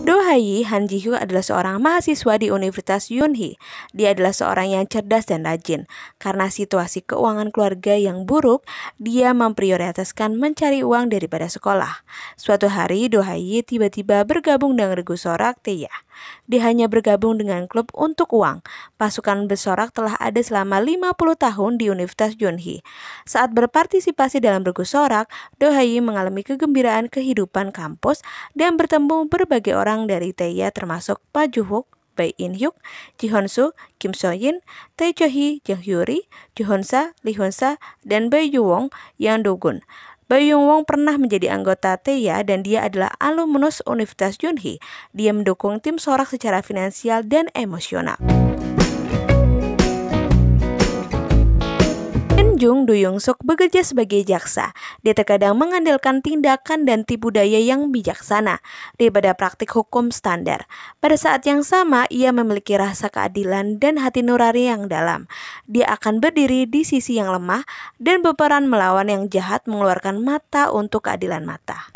Do Hae Han Ji-hyo adalah seorang mahasiswa di Universitas Yunhee. Dia adalah seorang yang cerdas dan rajin. Karena situasi keuangan keluarga yang buruk, dia memprioritaskan mencari uang daripada sekolah. Suatu hari, Do Hae tiba-tiba bergabung dengan regu sorak Taeya. Dia hanya bergabung dengan klub untuk uang. Pasukan bersorak telah ada selama 50 tahun di Universitas Yunhee. Saat berpartisipasi dalam regu sorak, Do Hae mengalami kegembiraan kehidupan kampus dan bertemu berbagai orang dari Taeya termasuk Pak Ju-hook, Bae In-hyuk, Ji Hon-soo, Kim So-yin, Tae Cho-hee, Jung Hyuri, Ju Hon-sa, Lee Hon-sa, dan Bae Yu-won yang Do-gun. Bae Yu-won pernah menjadi anggota Taeya dan dia adalah alumnus Universitas Yunhee. Dia mendukung tim sorak secara finansial dan emosional. Jung Do Young Suk bekerja sebagai jaksa. Dia terkadang mengandalkan tindakan dan tipu daya yang bijaksana daripada praktik hukum standar. Pada saat yang sama, ia memiliki rasa keadilan dan hati nurani yang dalam. Dia akan berdiri di sisi yang lemah dan berperan melawan yang jahat, mengeluarkan mata untuk keadilan mata.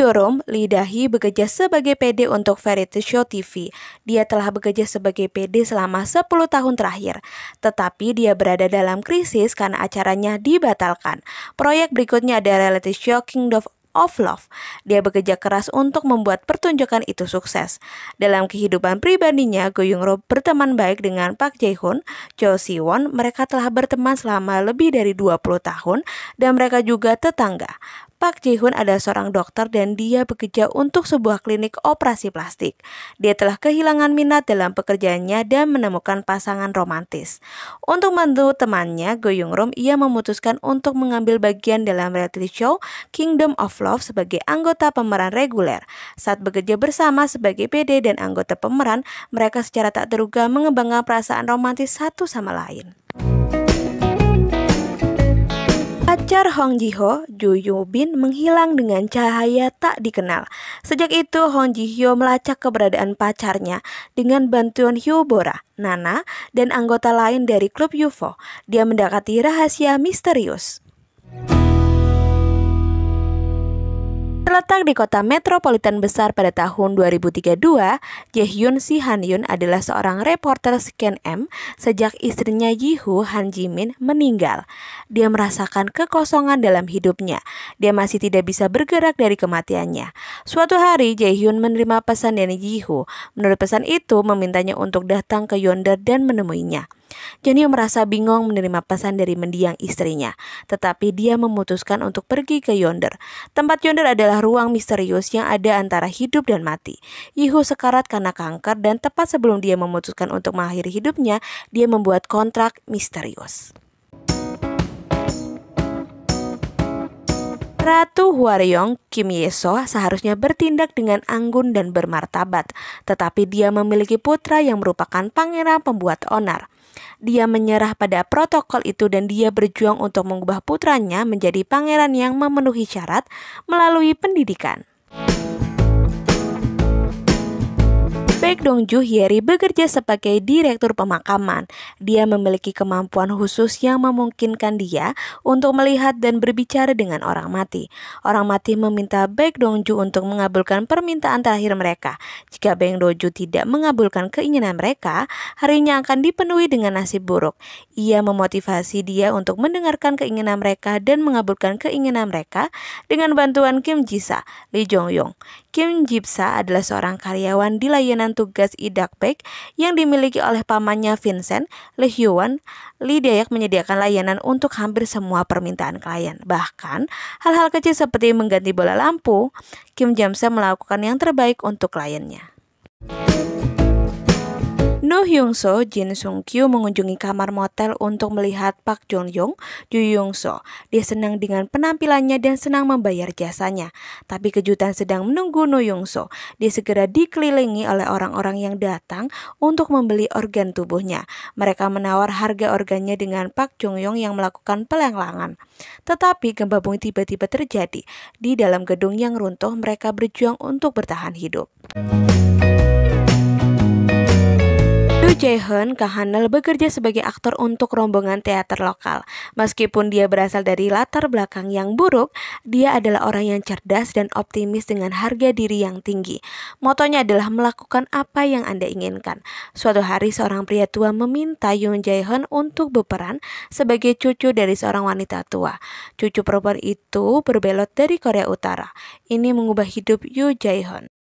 Rom Lee Da-hee bekerja sebagai PD untuk variety show TV. Dia telah bekerja sebagai PD selama 10 tahun terakhir. Tetapi dia berada dalam krisis karena acaranya dibatalkan. Proyek berikutnya ada reality show Kingdom of Love. Dia bekerja keras untuk membuat pertunjukan itu sukses. Dalam kehidupan pribadinya, Go Young-ro berteman baik dengan Park Jae-hoon, Cho Si-won. Mereka telah berteman selama lebih dari 20 tahun dan mereka juga tetangga. Park Jae-hoon adalah seorang dokter dan dia bekerja untuk sebuah klinik operasi plastik. Dia telah kehilangan minat dalam pekerjaannya dan menemukan pasangan romantis. Untuk membantu temannya, Go Young-ro, ia memutuskan untuk mengambil bagian dalam reality show Kingdom of Love sebagai anggota pemeran reguler. Saat bekerja bersama sebagai PD dan anggota pemeran, mereka secara tak terduga mengembangkan perasaan romantis satu sama lain. Pacar Hong Ji-hyo, Joo Yoo-bin, menghilang dengan cahaya tak dikenal. Sejak itu, Hong Ji-hyo melacak keberadaan pacarnya dengan bantuan Hyo Bora, Nana, dan anggota lain dari klub UFO. Dia mendekati rahasia misterius. Terletak di kota metropolitan besar pada tahun 2032, Jae-hyun Si Han-yun adalah seorang reporter Scan M sejak istrinya Ji-hoo Han Ji-min meninggal. Dia merasakan kekosongan dalam hidupnya. Dia masih tidak bisa bergerak dari kematiannya. Suatu hari, Jae-hyun menerima pesan dari Ji-hoo. Menurut pesan itu, memintanya untuk datang ke Yonder dan menemuinya. Jeonhyun merasa bingung menerima pesan dari mendiang istrinya, tetapi dia memutuskan untuk pergi ke Yonder. Tempat Yonder adalah ruang misterius yang ada antara hidup dan mati. Ji-hoo sekarat karena kanker dan tepat sebelum dia memutuskan untuk mengakhiri hidupnya, dia membuat kontrak misterius. Ratu Hwaryong, Kim Ye-so, seharusnya bertindak dengan anggun dan bermartabat, tetapi dia memiliki putra yang merupakan pangeran pembuat onar. Dia menyerah pada protokol itu dan dia berjuang untuk mengubah putranya menjadi pangeran yang memenuhi syarat melalui pendidikan. Baek Dong-ju Hyeri bekerja sebagai direktur pemakaman. Dia memiliki kemampuan khusus yang memungkinkan dia untuk melihat dan berbicara dengan orang mati. Orang mati meminta Baek Dong-ju untuk mengabulkan permintaan terakhir mereka. Jika Baek Dong-ju tidak mengabulkan keinginan mereka, harinya akan dipenuhi dengan nasib buruk. Ia memotivasi dia untuk mendengarkan keinginan mereka dan mengabulkan keinginan mereka dengan bantuan Kim Ji-sa, Lee Jong-yong. Kim Ji-sa adalah seorang karyawan di layanan tugas Idakbaek yang dimiliki oleh pamannya Vincent. Lee Hyun, Lee Dayak menyediakan layanan untuk hampir semua permintaan klien. Bahkan, hal-hal kecil seperti mengganti bola lampu, Kim Ji-sa melakukan yang terbaik untuk kliennya. No Hyung-soo, Jin Sung-kyu mengunjungi kamar motel untuk melihat Park Jong-yong, Joo Young-soo. Dia senang dengan penampilannya dan senang membayar jasanya. Tapi kejutan sedang menunggu No Hyung-soo. Dia segera dikelilingi oleh orang-orang yang datang untuk membeli organ tubuhnya. Mereka menawar harga organnya dengan Park Jong-yong yang melakukan pelelangan. Tetapi gempa bumi tiba-tiba terjadi. Di dalam gedung yang runtuh, mereka berjuang untuk bertahan hidup. Yoo Jae-hoon, Kang Hanel bekerja sebagai aktor untuk rombongan teater lokal. Meskipun dia berasal dari latar belakang yang buruk, dia adalah orang yang cerdas dan optimis dengan harga diri yang tinggi. Motonya adalah melakukan apa yang Anda inginkan. Suatu hari seorang pria tua meminta Yoo Jae-hoon untuk berperan sebagai cucu dari seorang wanita tua. Cucu perempuan itu berbelot dari Korea Utara. Ini mengubah hidup Yoo Jae-hoon.